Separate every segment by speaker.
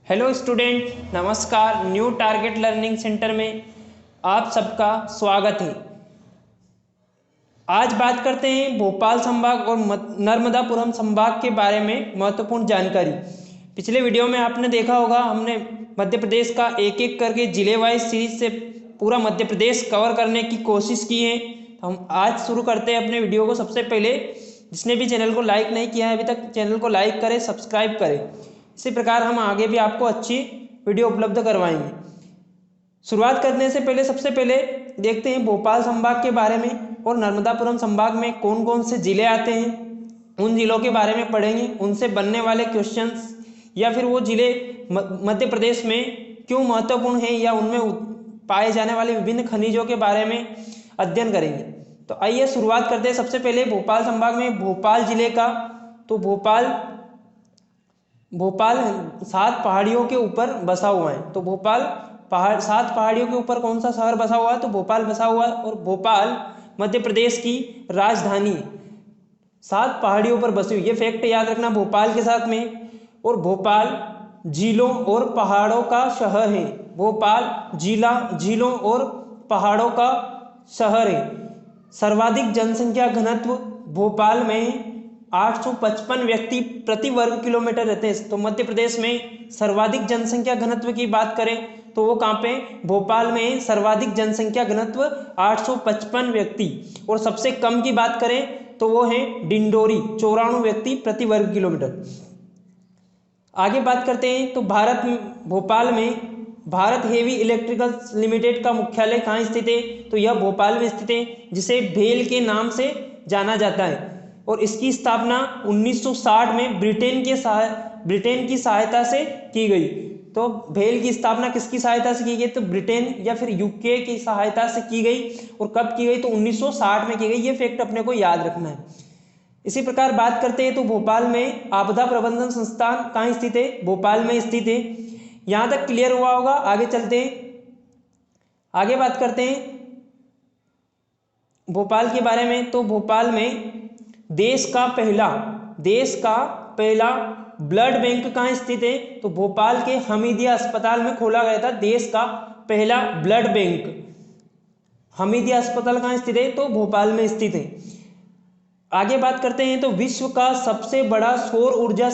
Speaker 1: Hello student, नमस्कार। New target learning centre में आप सबका स्वागत है। आज बात करते हैं भोपाल संभाग और नर्मदापुरम संभाग के बारे में महत्वपूर्ण जानकारी। पिछले वीडियो में आपने देखा होगा, हमने मध्य प्रदेश का एक एक करके जिले वाइज सीरीज से पूरा मध्य प्रदेश कवर करने की कोशिश की है। हम आज शुरू करते हैं अपने वीडियो को। सबसे पहले जिसने भी चैनल को लाइक नहीं किया है अभी तक, चैनल को लाइक करें, सब्सक्राइब करें। इसी प्रकार हम आगे भी आपको अच्छी वीडियो उपलब्ध करवाएंगे। शुरुआत करने से पहले सबसे पहले देखते हैं भोपाल संभाग के बारे में और नर्मदापुरम संभाग में कौन कौन से जिले आते हैं। उन जिलों के बारे में पढ़ेंगे, उनसे बनने वाले क्वेश्चंस या फिर वो जिले मध्य प्रदेश में क्यों महत्वपूर्ण हैं या उनमें पाए जाने वाले विभिन्न खनिजों के बारे में अध्ययन करेंगे। तो आइए शुरुआत करते हैं। सबसे पहले भोपाल संभाग में भोपाल जिले का, तो भोपाल 7 पहाड़ियों के ऊपर बसा हुआ है। तो भोपाल 7 पहाड़ियों के ऊपर कौन सा शहर बसा हुआ है? तो भोपाल बसा हुआ है। और भोपाल मध्य प्रदेश की राजधानी 7 पहाड़ियों पर बसी हुई। ये फैक्ट याद रखना भोपाल के साथ में। और भोपाल झीलों और पहाड़ों का शहर है। भोपाल झीलों और पहाड़ों का शहर है। सर्वाधिक जनसंख्या घनत्व भोपाल में 855 व्यक्ति प्रति वर्ग किलोमीटर रहते हैं। तो मध्य प्रदेश में सर्वाधिक जनसंख्या घनत्व की बात करें तो वो कहाँ पे? भोपाल में सर्वाधिक जनसंख्या घनत्व 855 व्यक्ति। और सबसे कम की बात करें तो वो है डिंडोरी, 94 व्यक्ति प्रति वर्ग किलोमीटर। आगे बात करते हैं तो भोपाल में भारत हेवी इलेक्ट्रिकल्स लिमिटेड का मुख्यालय कहाँ स्थित है? तो यह भोपाल में स्थित है, जिसे भेल के नाम से जाना जाता है। और इसकी स्थापना 1960 में ब्रिटेन की सहायता से की गई। तो भेल की स्थापना किसकी सहायता से की गई? तो ब्रिटेन या फिर यूके की सहायता से की गई। और कब की गई? तो 1960 में की गई। ये फैक्ट अपने को याद रखना है। इसी प्रकार बात करते हैं तो भोपाल में आपदा प्रबंधन संस्थान कहाँ स्थित है? भोपाल में स्थित है। यहाँ तक क्लियर हुआ होगा। आगे चलते हैं, आगे बात करते हैं भोपाल के बारे में। तो भोपाल में देश का पहला ब्लड बैंक कहाँ स्थित है? तो भोपाल के हमीदिया अस्पताल में खोला गया था देश का पहला ब्लड बैंक। हमीदिया अस्पताल कहाँ स्थित है? तो भोपाल में स्थित है। आगे बात करते हैं तो विश्व का सबसे बड़ा सौर ऊर्जा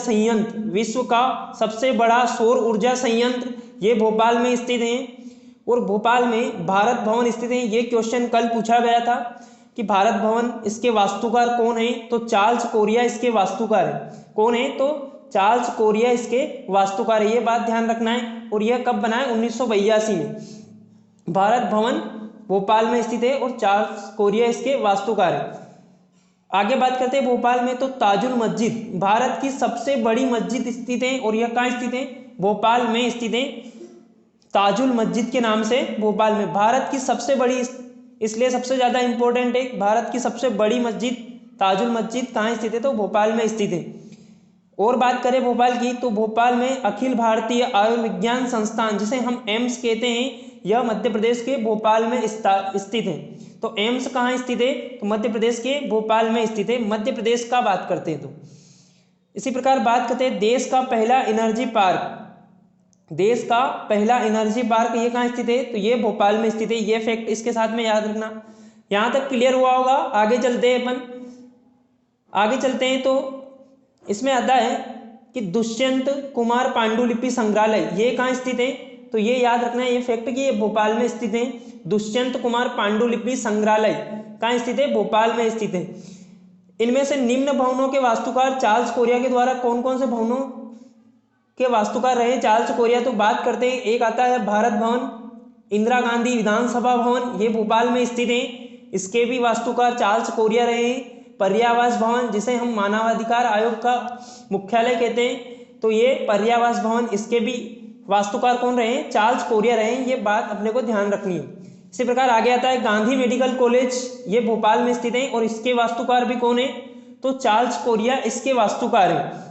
Speaker 1: संयंत्र ये भोपाल में स्थित है। और भोपाल में भारत भवन स्थित है। ये क्वेश्चन कल पूछा गया था कि भारत भवन, इसके वास्तुकार कौन है? तो चार्ल्स कोरिया इसके वास्तुकार है। कौन है? तो चार्ल्स कोरिया इसके वास्तुकार है। ये बात ध्यान रखना है। और यह कब बना है? 1982 में। भारत भवन भोपाल में स्थित है और चार्ल्स कोरिया इसके वास्तुकार है। आगे बात करते हैं भोपाल में तो ताजुल मस्जिद भारत की सबसे बड़ी मस्जिद स्थित है। और यह कहाँ स्थित है? भोपाल में स्थित है। ताजुल मस्जिद के नाम से भोपाल में, भारत की सबसे बड़ी, इसलिए सबसे ज्यादा इंपॉर्टेंट है। भारत की सबसे बड़ी मस्जिद ताजुल मस्जिद कहाँ स्थित है? तो भोपाल में स्थित है। और बात करें भोपाल की तो भोपाल में अखिल भारतीय आयुर्विज्ञान संस्थान, जिसे हम एम्स कहते हैं, यह मध्य प्रदेश के भोपाल में स्थित है। तो एम्स कहाँ स्थित है? तो मध्य प्रदेश के भोपाल में स्थित है। मध्य प्रदेश का बात करते हैं तो इसी प्रकार बात करते हैं देश का पहला एनर्जी पार्क ये कहाँ स्थित है? तो ये भोपाल में स्थित है। ये फैक्ट इसके साथ में याद रखना। यहाँ तक क्लियर हुआ होगा। आगे चलते हैं तो इसमें आता है कि दुष्यंत कुमार पांडुलिपि संग्रहालय ये कहाँ स्थित है? तो ये याद रखना है ये फैक्ट कि ये भोपाल में स्थित है। दुष्यंत कुमार पांडुलिपि संग्रहालय कहाँ स्थित है? भोपाल में स्थित है। इनमें से निम्न भवनों के वास्तुकार चार्ल्स कोरिया के द्वारा कौन कौन से भवनों के वास्तुकार रहे चार्ल्स कोरिया? तो बात करते हैं, एक आता है भारत भवन, इंदिरा गांधी विधानसभा भवन, ये भोपाल में स्थित है। इसके भी वास्तुकार चार्ल्स कोरिया रहे हैं। पर्यावास भवन, जिसे हम मानवाधिकार आयोग का मुख्यालय कहते हैं, तो ये पर्यावास भवन, इसके भी वास्तुकार कौन रहे हैं? चार्ल्स कोरिया रहे हैं। ये बात अपने को ध्यान रखनी है। इसी प्रकार आगे आता है गांधी मेडिकल कॉलेज, ये भोपाल में स्थित है और इसके वास्तुकार भी कौन है? तो चार्ल्स कोरिया इसके वास्तुकार है।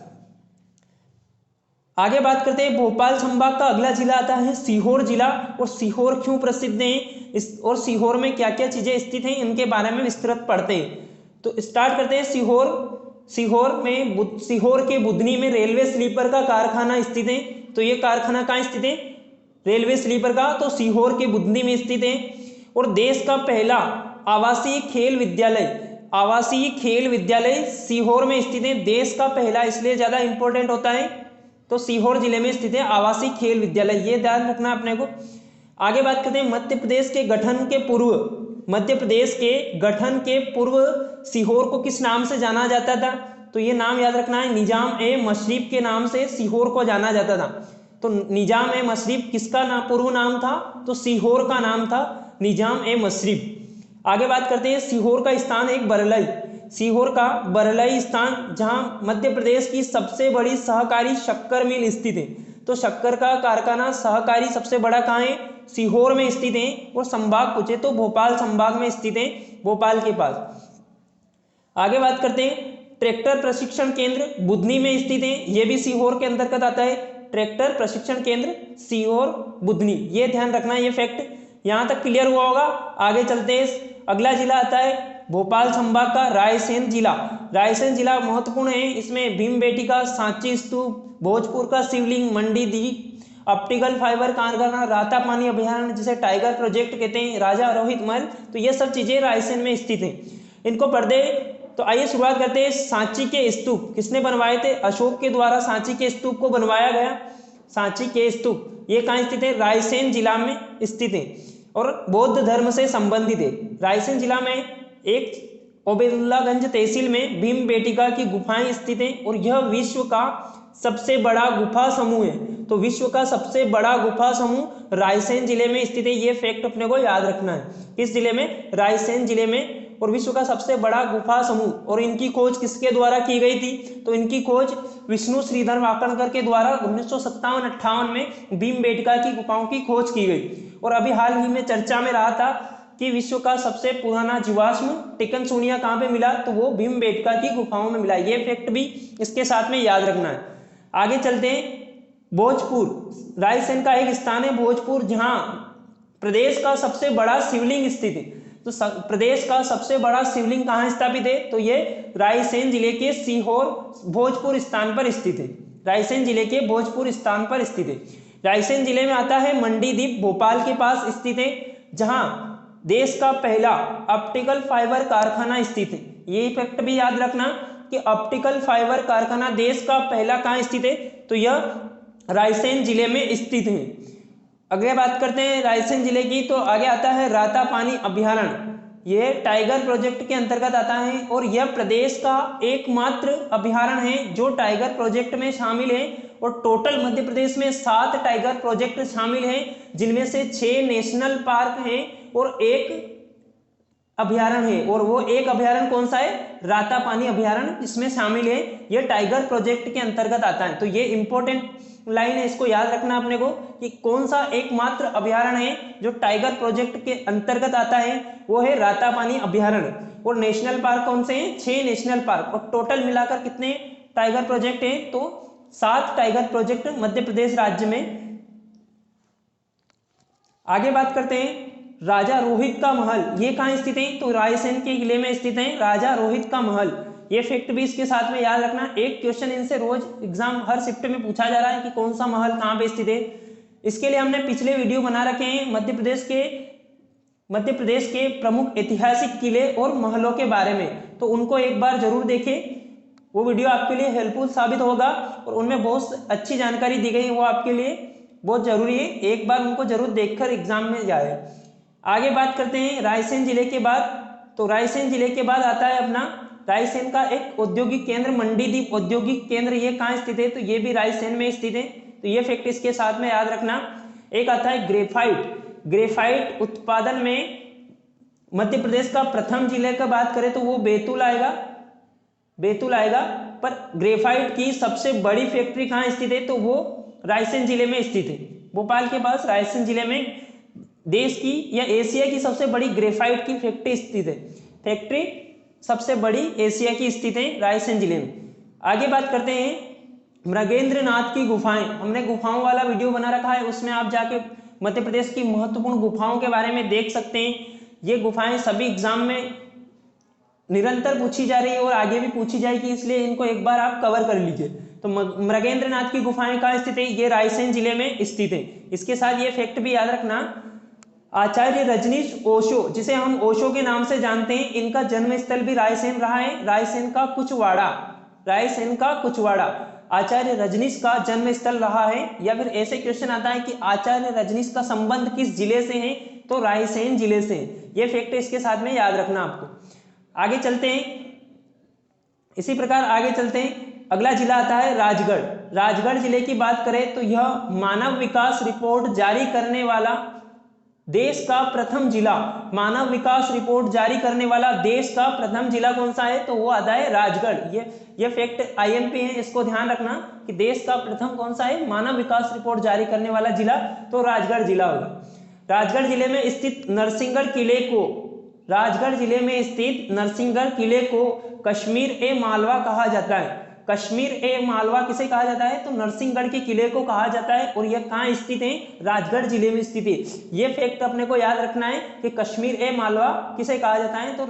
Speaker 1: आगे बात करते हैं भोपाल संभाग का अगला जिला आता है सीहोर जिला। और सीहोर क्यों प्रसिद्ध है और सीहोर में क्या क्या चीजें स्थित हैं, इनके बारे में विस्तृत पढ़ते हैं। तो स्टार्ट करते हैं सीहोर के बुधनी में रेलवे स्लीपर का कारखाना स्थित है। तो ये कारखाना कहाँ स्थित है, रेलवे स्लीपर का, तो सीहोर के बुधनी में स्थित है। और देश का पहला आवासीय खेल विद्यालय सीहोर में स्थित है। देश का पहला इसलिए ज्यादा इंपॉर्टेंट होता है, तो सीहोर जिले में स्थित है आवासीय खेल विद्यालय, ये ध्यान रखना अपने को। आगे बात करते हैं मध्य प्रदेश के गठन के पूर्व सीहोर को किस नाम से जाना जाता था, तो ये नाम याद रखना है, निजाम ए मशरफ के नाम से सीहोर को जाना जाता था। तो निजाम ए मशरफ किसका नाम पूर्व नाम था, तो सीहोर का नाम था निजाम ए मशरफ। आगे बात करते हैं सीहोर का स्थान एक सीहोर का बरलई स्थान, जहां मध्य प्रदेश की सबसे बड़ी सहकारी शक्कर मिल स्थित है। तो शक्कर का कारखाना सहकारी सबसे बड़ा कहाँ है, सीहोर में स्थित है। और संभाग पूछे तो भोपाल संभाग में स्थित है, भोपाल के पास। आगे बात करते हैं ट्रैक्टर प्रशिक्षण केंद्र बुधनी में स्थित है, यह भी सीहोर के अंतर्गत आता है। ट्रैक्टर प्रशिक्षण केंद्र सीहोर बुधनी, ये ध्यान रखना, ये फैक्ट यहां तक क्लियर हुआ होगा। आगे चलते हैं, अगला जिला आता है भोपाल संभाग का रायसेन जिला महत्वपूर्ण है। इसमें भीमबेटका, सांची स्तूप, भोजपुर का शिवलिंग, मंडी द्वीप, ऑप्टिकल फाइबर कारखाना, रातापानी अभयारण्य जिसे टाइगर प्रोजेक्ट कहते हैं, राजा रोहित महल, तो ये सब चीजें रायसेन में स्थित हैं। इनको पढ़ दे। तो आइए शुरुआत करते हैं। सांची के स्तूप किसने बनवाए थे, अशोक के द्वारा सांची के स्तूप को बनवाया गया। सांची के स्तूप ये कहाँ स्थित है, रायसेन जिला में स्थित है और बौद्ध धर्म से संबंधित है। रायसेन जिला में एक ओबेदुल्लागंज तहसील में भीमबेटका की गुफाएं स्थित हैं और यह विश्व का सबसे बड़ा गुफा समूह है। तो विश्व का सबसे बड़ा गुफा समूह रायसेन जिले में स्थित है, ये फैक्ट अपने को याद रखना है। किस जिले में, रायसेन जिले में। और विश्व का सबसे बड़ा गुफा समूह, और इनकी खोज किसके द्वारा की गई थी, तो इनकी खोज विष्णु श्रीधर वाकणकर के द्वारा 1957-58 में भीमबेटका की गुफाओं की खोज की गई। और अभी हाल ही में चर्चा में रहा था कि विश्व का सबसे पुराना जीवाश्म टिकनसोनिया कहाँ पे मिला, तो वो भीमबेटका की गुफाओं में मिला। ये फैक्ट भी इसके साथ में याद रखना है। आगे चलते हैं, भोजपुर रायसेन का एक स्थान है भोजपुर, जहां प्रदेश का सबसे बड़ा शिवलिंग स्थित है। तो प्रदेश का सबसे बड़ा शिवलिंग कहाँ स्थापित है, तो ये रायसेन जिले के सीहोर भोजपुर स्थान पर स्थित है। रायसेन जिले के भोजपुर स्थान पर स्थित है। रायसेन जिले में आता है मंडी द्वीप, भोपाल के पास स्थित है, जहां देश का पहला ऑप्टिकल फाइबर कारखाना स्थित है। ये फैक्ट भी याद रखना कि ऑप्टिकल फाइबर कारखाना देश का पहला कहाँ स्थित है, तो यह रायसेन जिले में स्थित है। अगले बात करते हैं रायसेन जिले की, तो आगे आता है रातापानी अभयारण्य। यह टाइगर प्रोजेक्ट के अंतर्गत आता है और यह प्रदेश का एकमात्र अभयारण्य है जो टाइगर प्रोजेक्ट में शामिल है। और टोटल मध्य प्रदेश में 7 टाइगर प्रोजेक्ट शामिल हैं, जिनमें से 6 नेशनल पार्क हैं और 1 अभयारण्य है। और वो एक अभयारण्य कौन सा है, रातापानी अभयारण्य, इसमें शामिल है। ये टाइगर प्रोजेक्ट के अंतर्गत आता है। तो ये इंपॉर्टेंट लाइन है, इसको याद रखना अपने को कि कौन सा एकमात्र अभयारण्य है जो टाइगर प्रोजेक्ट के अंतर्गत आता है, वो है रातापानी अभयारण्य। और नेशनल पार्क कौन से हैं, 6 नेशनल पार्क। और टोटल मिलाकर कितने टाइगर प्रोजेक्ट हैं, तो 7 टाइगर प्रोजेक्ट मध्य प्रदेश राज्य में। आगे बात करते हैं राजा रोहित का महल, ये कहाँ स्थित है, तो रायसेन के किले में स्थित है राजा रोहित का महल। ये फैक्ट भी इसके साथ में याद रखना। एक क्वेश्चन इनसे रोज एग्जाम हर शिफ्ट में पूछा जा रहा है कि कौन सा महल कहाँ पे स्थित है। इसके लिए हमने पिछले वीडियो बना रखे हैं मध्य प्रदेश के प्रमुख ऐतिहासिक किले और महलों के बारे में, तो उनको एक बार जरूर देखें। वो वीडियो आपके लिए हेल्पफुल साबित होगा और उनमें बहुत अच्छी जानकारी दी गई है, वो आपके लिए बहुत जरूरी है। एक बार उनको जरूर देखकर एग्जाम में जाए। आगे बात करते हैं रायसेन जिले के बाद, तो रायसेन जिले के बाद आता है अपना रायसेन का एक औद्योगिक केंद्र मंडी द्वीप औद्योगिक केंद्र। ये कहाँ स्थित है, तो ये भी रायसेन में स्थित है। तो ये फैक्ट इसके साथ में याद रखना। एक आता है ग्रेफाइट उत्पादन में मध्य प्रदेश का प्रथम जिले का बात करें तो वो बैतूल आएगा। पर ग्रेफाइट की सबसे बड़ी फैक्ट्री कहाँ स्थित है, तो वो रायसेन जिले में स्थित है, भोपाल के पास। रायसेन जिले में देश की या एशिया की सबसे बड़ी ग्रेफाइट की फैक्ट्री स्थित है। फैक्ट्री सबसे बड़ी एशिया की स्थित है रायसेन जिले में। आगे बात करते हैं मृगेंद्रनाथ की गुफाएं। हमने गुफाओं वाला वीडियो बना रखा है, उसमें आप जाके मध्य प्रदेश की महत्वपूर्ण गुफाओं के बारे में देख सकते हैं। ये गुफाएं सभी एग्जाम में निरंतर पूछी जा रही है और आगे भी पूछी जाएगी, इसलिए इनको एक बार आप कवर कर लीजिए। तो मृगेंद्रनाथ की गुफाएं कहाँ स्थित है? ये रायसेन जिले में स्थित है। इसके साथ ये फैक्ट भी याद रखना, आचार्य रजनीश ओशो, जिसे हम ओशो के नाम से जानते हैं, इनका जन्म स्थल भी रायसेन रहा है, रायसेन का कुचवाड़ा, रायसेन का कुचवाड़ा आचार्य रजनीश का जन्म स्थल रहा है। या फिर ऐसे क्वेश्चन आता है कि आचार्य रजनीश का संबंध किस जिले से है? तो रायसेन जिले से। ये फैक्ट इसके साथ में याद रखना आपको। आगे चलते हैं, इसी प्रकार आगे चलते हैं, अगला जिला आता है राजगढ़। राजगढ़ जिले की बात करें तो यह मानव विकास रिपोर्ट जारी करने वाला देश का प्रथम जिला, मानव विकास रिपोर्ट जारी करने वाला देश का प्रथम जिला कौन सा है? तो वो आता है राजगढ़। ये फैक्ट आईएमपी है, इसको ध्यान रखना कि देश का प्रथम कौन सा है मानव विकास रिपोर्ट जारी करने वाला जिला, तो राजगढ़ जिला होगा। राजगढ़ जिले में स्थित नरसिंहगढ़ किले को, राजगढ़ जिले में स्थित नरसिंहगढ़ किले को कश्मीर ए मालवा कहा जाता है। कश्मीर ए मालवा किसे कहा जाता है? तो नरसिंहगढ़ के किले को कहा जाता है, और यह कहाँ स्थित है? राजगढ़ जिले में स्थित है। यह फैक्ट अपने को याद रखना है कि कश्मीर ए मालवा किसे कहा जाता है? तो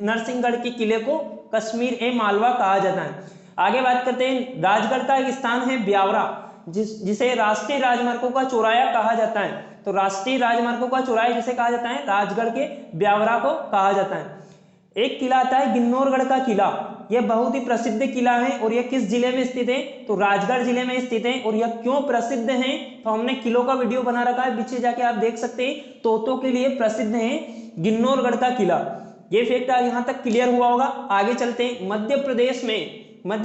Speaker 1: नरसिंहगढ़ के किले को कश्मीर ए मालवा कहा जाता है। आगे बात करते हैं, राजगढ़ का एक स्थान है ब्यावरा, जिसे राष्ट्रीय राजमार्गों का चौराया कहा जाता है। तो राष्ट्रीय राजमार्गों का चौराया जिसे कहा जाता है? राजगढ़ के ब्यावरा को कहा जाता है। एक किला आता है गिन्नौरगढ़ का किला, यह बहुत ही प्रसिद्ध किला है, और यह किस जिले में स्थित है? तो राजगढ़ जिले में स्थित है। और यह क्यों प्रसिद्ध है? तो हमने किलों का वीडियो बना रखा है, पीछे जाके आप देख सकते हैं। तोतों के लिए प्रसिद्ध है गिन्नौरगढ़ का किला। ये फैक्ट यहाँ तक क्लियर हुआ होगा। आगे चलते हैं, मध्य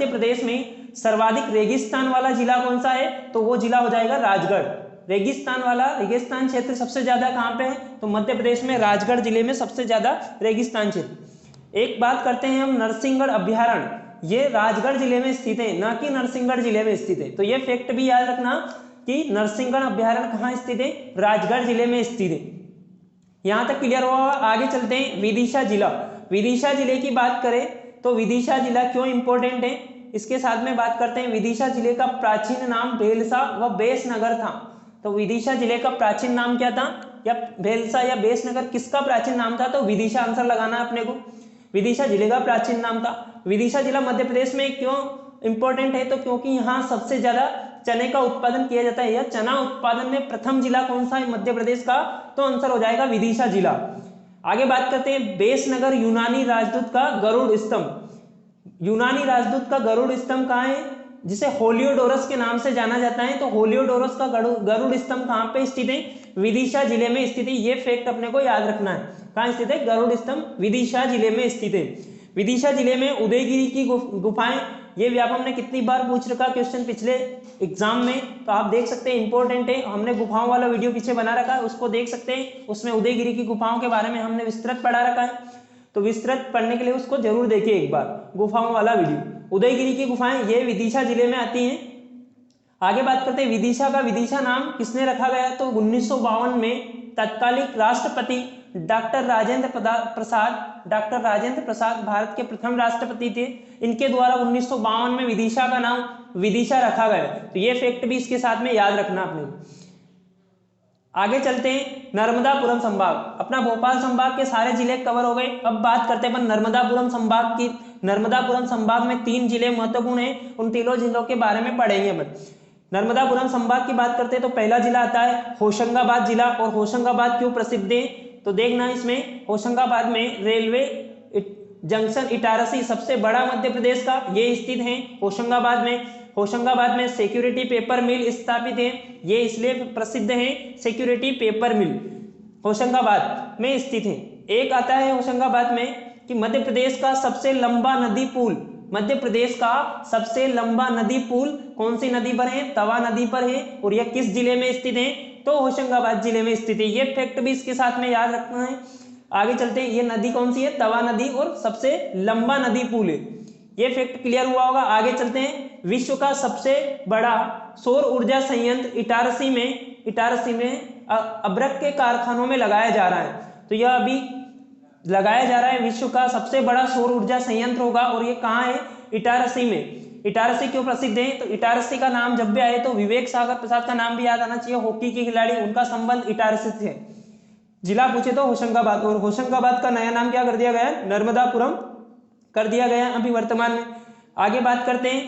Speaker 1: प्रदेश में सर्वाधिक रेगिस्तान वाला जिला कौन सा है? तो वो जिला हो जाएगा राजगढ़। रेगिस्तान क्षेत्र सबसे ज्यादा कहाँ पे है? तो मध्य प्रदेश में राजगढ़ जिले में सबसे ज्यादा रेगिस्तान क्षेत्र। एक बात करते हैं हम, नरसिंहगढ़ अभ्यारण्य, ये राजगढ़ जिले में स्थित है, ना कि नरसिंहगढ़ जिले में स्थित है। तो ये फैक्ट भी याद रखना कि नरसिंहगढ़ अभ्यारण्य कहाँ स्थित है? राजगढ़ जिले में स्थित है। यहां तक क्लियर हुआ। आगे चलते हैं, विदिशा जिला। विदिशा जिले की बात करें तो विदिशा जिला क्यों इंपॉर्टेंट है, इसके साथ में बात करते हैं। विदिशा जिले का प्राचीन नाम भेलसा व बेसनगर था। तो विदिशा जिले का प्राचीन नाम क्या था? या भेलसा या बेसनगर, किसका प्राचीन नाम था? तो विदिशा आंसर लगाना है अपने को। विदिशा जिले का प्राचीन नाम था। विदिशा जिला मध्य प्रदेश में क्यों इंपॉर्टेंट है? तो क्योंकि यहाँ सबसे ज्यादा चने का उत्पादन किया जाता है। या चना उत्पादन में प्रथम जिला कौन सा है मध्य प्रदेश का? तो आंसर हो जाएगा विदिशा जिला। आगे बात करते हैं, बेसनगर यूनानी राजदूत का गरुड़ स्तंभ। यूनानी राजदूत का गरुड़ स्तंभ कहाँ है? जिसे होलियोडोरस के नाम से जाना जाता है। तो होलियोडोरस का गरुड़ स्तंभ कहाँ पे स्थित है? विदिशा जिले में स्थित है। ये फैक्ट अपने को याद रखना है। कहाँ स्थित है? गरुड़ स्तंभ विदिशा जिले में स्थित है। विदिशा जिले में उदयगिरी की गुफाएं, ये भी हमने कितनी बार पूछ रखा क्वेश्चन पिछले एग्जाम में, तो आप देख सकते हैं इंपॉर्टेंट है। हमने गुफाओं वाला वीडियो पीछे बना रखा है, उसको देख सकते हैं। उसमें उदयगिरी की गुफाओं के बारे में हमने विस्तृत पढ़ा रखा है, तो विस्तृत पढ़ने के लिए उसको जरूर देखिए एक बार, गुफाओं वाला वीडियो। उदयगिरी की गुफाएं ये विदिशा जिले में आती हैं। आगे बात करते हैं, विदिशा का विदिशा नाम किसने रखा गया? तो 1952 में तत्कालिक राष्ट्रपति डॉक्टर राजेंद्र प्रसाद भारत के प्रथम राष्ट्रपति थे। इनके द्वारा 1952 में विदिशा का नाम विदिशा रखा गया। तो ये फैक्ट भी इसके साथ में याद रखना आपने। आगे चलते हैं, नर्मदापुरम संभाग। अपना भोपाल संभाग के सारे जिले कवर हो गए। अब बात करते हैं नर्मदापुरम संभाग की। नर्मदापुरम संभाग में 3 जिले महत्वपूर्ण हैं, उन तीनों जिलों के बारे में पढ़ेंगे अपन। नर्मदापुरम संभाग की बात करते हैं तो पहला जिला आता है होशंगाबाद जिला। और होशंगाबाद क्यों प्रसिद्ध है? तो देखना इसमें, होशंगाबाद में रेलवे जंक्शन इटारसी सबसे बड़ा मध्य प्रदेश का ये स्थित है होशंगाबाद में। होशंगाबाद में सिक्योरिटी पेपर मिल स्थापित है। ये इसलिए प्रसिद्ध है, सिक्योरिटी पेपर मिल होशंगाबाद में स्थित है। एक आता है होशंगाबाद में कि मध्य प्रदेश का सबसे लंबा नदी पुल, मध्य प्रदेश का सबसे लंबा नदी पुल कौन सी नदी पर है? तवा नदी पर है। और यह किस जिले में स्थित है? तो होशंगाबाद जिले में स्थित है। ये फैक्ट भी इसके साथ में याद रखना है। आगे चलते हैं, ये नदी कौन सी है? तवा नदी, और सबसे लंबा नदी पुल है। ये फैक्ट क्लियर हुआ होगा। आगे चलते हैं, विश्व का सबसे बड़ा सौर ऊर्जा संयंत्र इटारसी में अब्रक के कारखानों में लगाया जा रहा है। तो यह अभी लगाया जा रहा है, विश्व का सबसे बड़ा सौर ऊर्जा संयंत्र होगा। और ये कहाँ है? इटारसी में। इटारसी क्यों प्रसिद्ध है? तो इटारसी का नाम जब भी आए तो विवेक सागर प्रसाद का नाम भी याद आना चाहिए, हॉकी के खिलाड़ी, उनका संबंध इटारसी से है। जिला पूछे तो होशंगाबाद, और होशंगाबाद का नया नाम क्या कर दिया गया? नर्मदापुरम कर दिया गया अभी वर्तमान में। आगे बात करते हैं,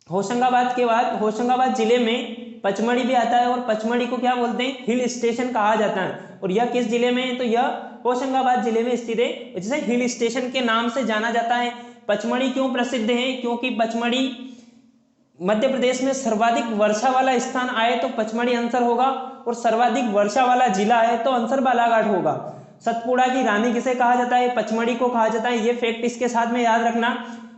Speaker 1: होशंगाबाद के बाद होशंगाबाद जिले में पचमढ़ी भी आता है, और पचमढ़ी को क्या बोलते हैं, हिल स्टेशन कहा जाता है। और यह किस जिले में है, तो यह होशंगाबाद जिले में स्थित है, जिसे हिल स्टेशन के नाम से जाना जाता है। पचमढ़ी क्यों प्रसिद्ध है, क्योंकि पचमढ़ी मध्य प्रदेश में सर्वाधिक वर्षा वाला स्थान आए तो पचमढ़ी आंसर होगा, और सर्वाधिक वर्षा वाला जिला है तो आंसर बालाघाट होगा। सतपुड़ा की रानी किसे कहा जाता है, पचमढ़ी को कहा जाता है। ये फैक्ट इसके साथ में याद रखना।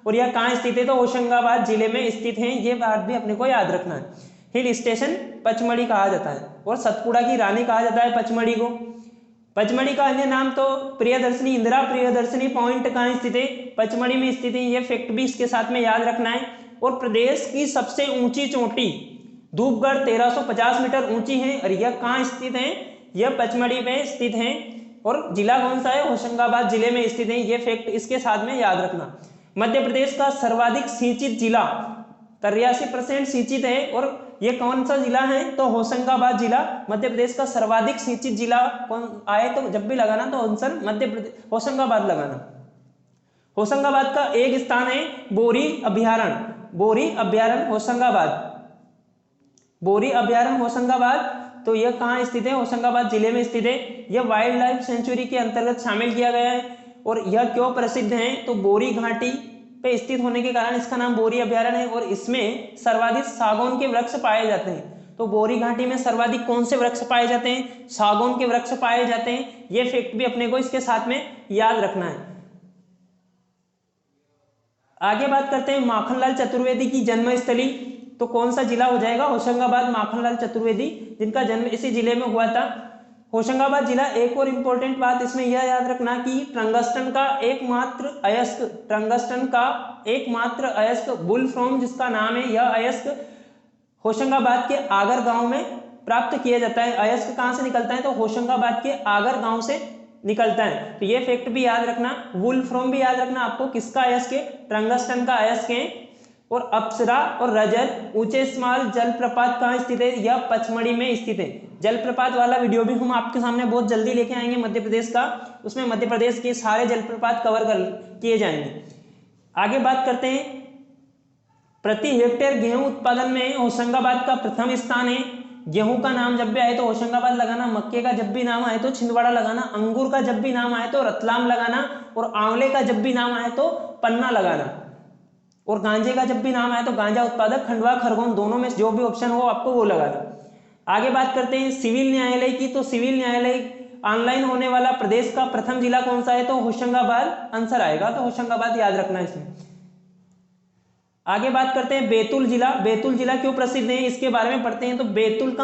Speaker 1: और यह कहाँ स्थित है, तो होशंगाबाद जिले में स्थित है। ये बात भी अपने को याद रखना है। हिल स्टेशन पचमढ़ी कहा जाता है, और सतपुड़ा की रानी कहा जाता है पचमढ़ी को। पचमढ़ी का अन्य नाम तो प्रियदर्शनी, इंदिरा प्रियदर्शनी पॉइंट कहाँ स्थित है, पचमढ़ी में स्थित है। ये फैक्ट भी इसके साथ में याद रखना है। और प्रदेश की सबसे ऊंची चोटी धूपगढ़ 1350 मीटर ऊंची है, और यह कहाँ स्थित है, यह पचमढ़ी में स्थित है। और जिला कौन सा है, होशंगाबाद जिले में स्थित है। यह फैक्ट इसके साथ में याद रखना। मध्य प्रदेश का सर्वाधिक सिंचित जिला 83% सिंचित है, और यह कौन सा जिला है, तो होशंगाबाद जिला मध्य प्रदेश का सर्वाधिक सिंचित जिला कौन आए तो जब भी लगाना तो आंसर मध्य प्रदेश होशंगाबाद लगाना। होशंगाबाद का एक स्थान है बोरी अभ्यारण्य, बोरी अभ्यारण्य होशंगाबाद, बोरी अभ्यारण्य होशंगाबाद। तो यह कहाँ स्थित है, होशंगाबाद जिले में स्थित है। यह वाइल्ड लाइफ सेंचुरी के अंतर्गत शामिल किया गया है। और यह क्यों प्रसिद्ध है, तो बोरी घाटी पे स्थित होने के कारण इसका नाम बोरी अभ्यारण्य है, और इसमें सर्वाधिक सागौन के वृक्ष पाए जाते हैं। तो बोरी घाटी में सर्वाधिक कौन से वृक्ष पाए जाते हैं, सागौन के वृक्ष पाए जाते हैं। यह फैक्ट भी अपने को इसके साथ में याद रखना है। आगे बात करते हैं माखनलाल चतुर्वेदी की जन्मस्थली, तो कौन सा जिला हो जाएगा, होशंगाबाद। माखनलाल चतुर्वेदी जिनका जन्म इसी जिले में हुआ था, होशंगाबाद जिला। एक और इंपॉर्टेंट बात इसमें यह याद रखना कि टंगस्टन का एकमात्र अयस्क बुलफ्रॉम जिसका नाम है, यह अयस्क होशंगाबाद के आगर गांव में प्राप्त किया जाता है। अयस्क कहां से निकलता है, तो होशंगाबाद के आगर गांव से निकलता है। तो ये फैक्ट भी याद रखना। वुल्फ्रॉम भी याद रखना आपको, किसका अयस्क है, टंगस्टन का अयस्क है। और अप्सरा और रजत ऊंचे स्मॉल जलप्रपात कहाँ स्थित है, यह पचमढ़ी में स्थित है। जलप्रपात वाला वीडियो भी हम आपके सामने बहुत जल्दी लेके आएंगे मध्य प्रदेश का, उसमें मध्य प्रदेश के सारे जलप्रपात कवर किए जाएंगे। आगे बात करते हैं, प्रति हेक्टेयर गेहूं उत्पादन में होशंगाबाद का प्रथम स्थान है। गेहूं का नाम जब भी आए तो होशंगाबाद लगाना, मक्के का जब भी नाम आए तो छिंदवाड़ा लगाना, अंगूर का जब भी नाम आए तो रतलाम लगाना, और आंवले का जब भी नाम आए तो पन्ना लगाना, और गांजे का जब भी नाम आए तो गांजा उत्पादक खंडवा खरगोन, दोनों में जो भी ऑप्शन हो आपको वो लगाना। आगे बात करते हैं सिविल न्यायालय की, तो सिविल न्यायालय ऑनलाइन होने वाला प्रदेश का प्रथम जिला कौन सा है, तो होशंगाबाद आंसर आएगा। तो होशंगाबाद याद रखना इसमें। आगे बात करते हैं बैतूल जिला। बैतूल जिला क्यों प्रसिद्ध है, इसके बारे में पढ़ते हैं। तो बैतूल का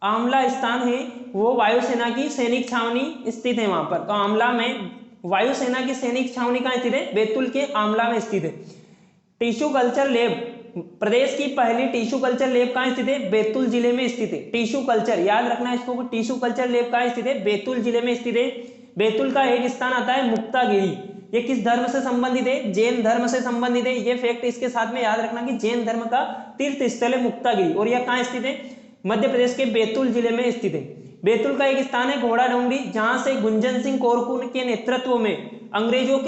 Speaker 1: आमला स्थान है, वो वायुसेना की सैनिक छावनी स्थित है वहां पर। तो आमला में वायुसेना की सैनिक छावनी कहाँ स्थित है, बैतूल के आमला में स्थित है। टिश्यू कल्चर लैब, प्रदेश की पहली टिश्यू कल्चर लैब कहाँ स्थित है, बैतूल जिले में स्थित है। टिश्यू कल्चर याद रखना इसको, टिश्यू कल्चर लैब कहाँ स्थित है, बैतूल जिले में स्थित है। बैतूल का एक स्थान आता है मुक्तागिरी, ये किस धर्म से संबंधित है, जैन धर्म से संबंधित है। ये फैक्ट इसके साथ में याद रखना कि जैन धर्म का तीर्थ स्थल है मुक्तागिरी, और यह कहाँ स्थित है, मध्य प्रदेश के बैतूल जिले में स्थित है। बैतूल का एक स्थान है घोड़ा डोंगरी, जहां से गुंजन सिंह कोरकू के नेतृत्व में अंग्रेजों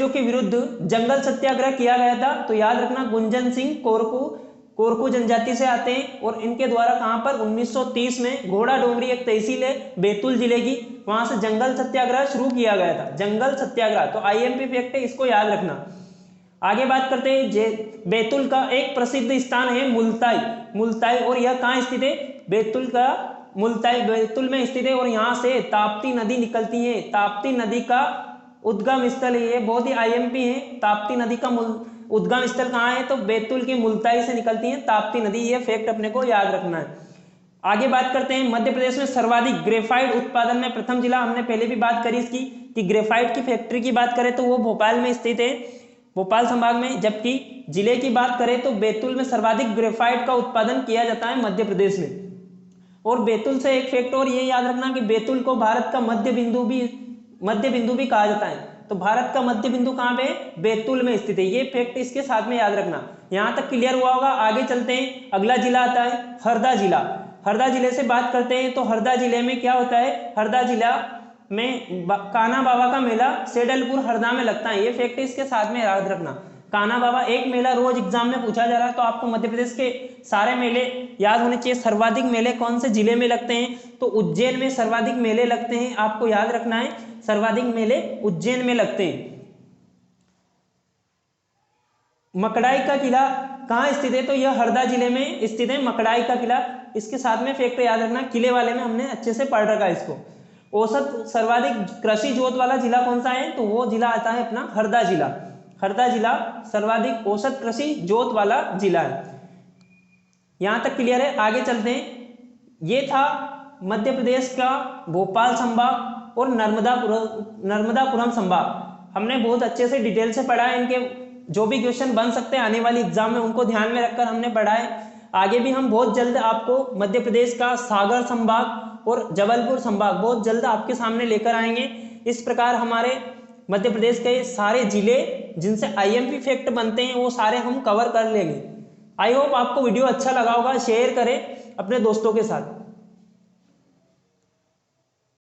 Speaker 1: के विरुद्ध जंगल सत्याग्रह किया गया था। तो याद रखना गुंजन सिंह कोरकू जनजाति से आते हैं, और इनके द्वारा कहां पर 1930 में घोड़ा डोंगरी एक तहसील है बैतूल जिले की, वहां से जंगल सत्याग्रह शुरू किया गया था, जंगल सत्याग्रह। तो आईएमपी फैक्ट है, इसको याद रखना। आगे बात करते हैं बैतूल का एक प्रसिद्ध स्थान है मुल्ताई, और यह कहाँ स्थित है, बैतूल का मुल्ताई बैतूल में स्थित है, और यहाँ से ताप्ती नदी निकलती है। ताप्ती नदी का उद्गम स्थल है, ये बहुत ही आईएमपी है। ताप्ती नदी का उद्गम स्थल कहाँ है, तो बैतूल के मुल्ताई से निकलती है ताप्ती नदी। ये फैक्ट अपने को याद रखना है। आगे बात करते हैं मध्य प्रदेश में सर्वाधिक ग्रेफाइट उत्पादन में प्रथम जिला, हमने पहले भी बात करी इसकी कि ग्रेफाइट की फैक्ट्री की बात करें तो वो भोपाल में स्थित है, भोपाल संभाग में। जबकि जिले की बात करें तो बैतूल में सर्वाधिक ग्रेफाइट का उत्पादन किया जाता है मध्य प्रदेश में। और बैतूल से एक फैक्ट और ये याद रखना कि बैतूल को भारत का मध्य बिंदु भी कहा जाता है। तो भारत का मध्य बिंदु कहाँ पे, बैतूल में स्थित है। ये फैक्ट इसके साथ में याद रखना। यहाँ तक क्लियर हुआ होगा। आगे चलते हैं, अगला जिला आता है हरदा जिला। हरदा जिले से बात करते हैं तो हरदा जिले में क्या होता है, हरदा जिला में कान्हा बाबा का मेला सेडलपुर हरदा में लगता है। ये फैक्ट इसके साथ में याद रखना। कान्हा बाबा एक मेला रोज एग्जाम में पूछा जा रहा है, तो आपको मध्य प्रदेश के सारे मेले याद होने चाहिए। सर्वाधिक मेले कौन से जिले में लगते हैं, तो उज्जैन में सर्वाधिक मेले लगते हैं, आपको याद रखना है, सर्वाधिक मेले उज्जैन में लगते हैं। मकड़ाई का किला कहाँ स्थित है, तो यह हरदा जिले में स्थित है मकड़ाई का किला। इसके साथ में फैक्ट याद रखना, किले वाले में हमने अच्छे से पढ़ रखा है इसको। औसत सर्वाधिक कृषि जोत वाला जिला कौन सा है, तो वो जिला आता है अपना हरदा जिला। हरदा जिला सर्वाधिक औसत कृषि जोत वाला जिला है। यहां तक क्लियर है, आगे चलते हैं। ये था मध्य प्रदेश का भोपाल संभाग और नर्मदापुरम संभाग। हमने बहुत अच्छे से डिटेल से पढ़ा है, इनके जो भी क्वेश्चन बन सकते हैं आने वाली एग्जाम में उनको ध्यान में रखकर हमने पढ़ा है। आगे भी हम बहुत जल्द आपको मध्य प्रदेश का सागर संभाग और जबलपुर संभाग बहुत जल्द आपके सामने लेकर आएंगे। इस प्रकार हमारे मध्य प्रदेश के सारे जिले जिनसे आईएमपी फैक्ट बनते हैं वो सारे हम कवर कर लेंगे। आई होप आपको वीडियो अच्छा लगा होगा, शेयर करें अपने दोस्तों के साथ।